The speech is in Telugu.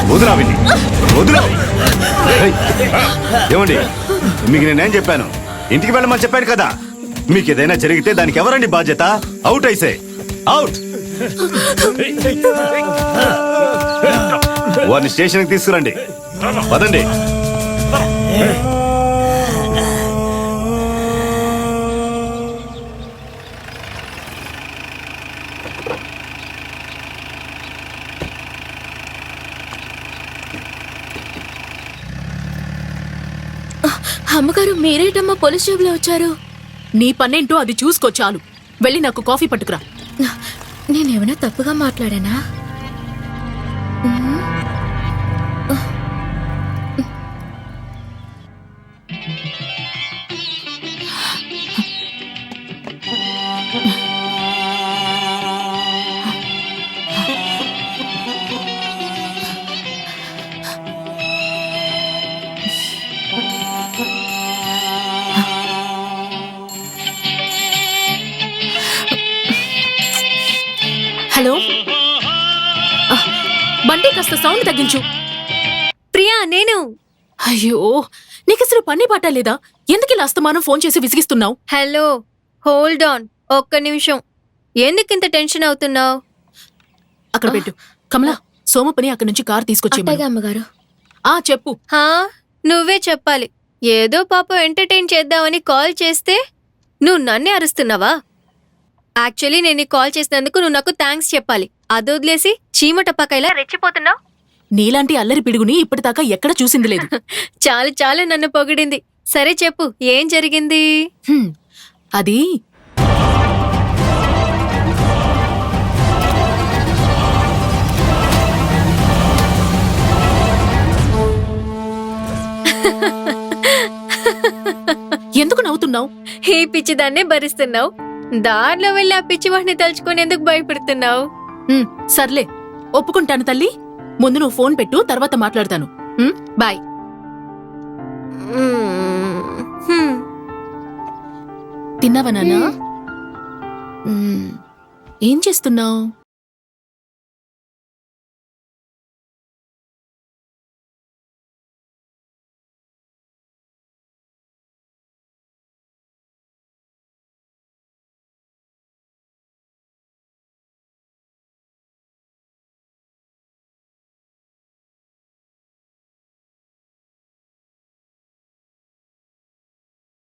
వదురా విని వదురా. ఏమండి, మీకు నేనేం చెప్పాను? ఇంటికి వెళ్ళమని చెప్పాను కదా. మీకు ఏదైనా జరిగితే దానికి ఎవరండి బాధ్యత? అవుట్ అయితే అవుట్. వారిని స్టేషన్కి తీసుకురండి. పదండి. అమ్మగారు, మీరేటమ్మా పోలీస్ జాబ్లో వచ్చారు? నీ పనేంటో అది చూసుకో చాలు. వెళ్ళి నాకు కాఫీ పట్టుకురా. నేనేమైనా తప్పుగా మాట్లాడానా? హలో, బండి కాస్త సౌండ్ తగ్గించు. ప్రియా, నేను. అయ్యో, నీకసలు పని పాట లేదా? ఎందుకు ఇలా అస్తమానం ఫోన్ చేసి విసిగిస్తున్నావు? హలో, హోల్డ్ ఆన్, ఒక్క నిమిషం. ఎందుకింత టెన్షన్ అవుతున్నావు? అక్కడ పెట్టు. కమలా, సోమపని అక్కడి నుంచి కార్ తీసుకొచ్చి. అమ్మగారు. చెప్పు. నువ్వే చెప్పాలి. ఏదో పాపం ఎంటర్టైన్ చేద్దామని కాల్ చేస్తే నువ్వు నన్నే అరుస్తున్నావా? యాక్చువల్లీ నేను కాల్ చేసినందుకు నువ్వు నాకు థ్యాంక్స్ చెప్పాలి. అదొదిలేసి చీమటపకాయలా రెచ్చిపోతున్నావు. నీలాంటి అల్లరి పిడుగుని ఇప్పటిదాకా ఎక్కడ చూసింది లేదు. చాలు చాలు, నన్ను పొగిడింది. సరే చెప్పు, ఏం జరిగింది? అది ఎందుకు నవ్వుతున్నావు? ఈ పిచ్చిదాన్నే భరిస్తున్నావు. దారిలో వెళ్ళి ఆ పిచ్చివాడిని తలుచుకొని ఎందుకు భయపెడుతున్నావు? సర్లే, ఒప్పుకుంటాను తల్లి. ముందు నువ్వు ఫోన్ పెట్టు, తర్వాత మాట్లాడతాను. బాయ్. తిన్నావా నాన్నా? ఏం చేస్తున్నావు?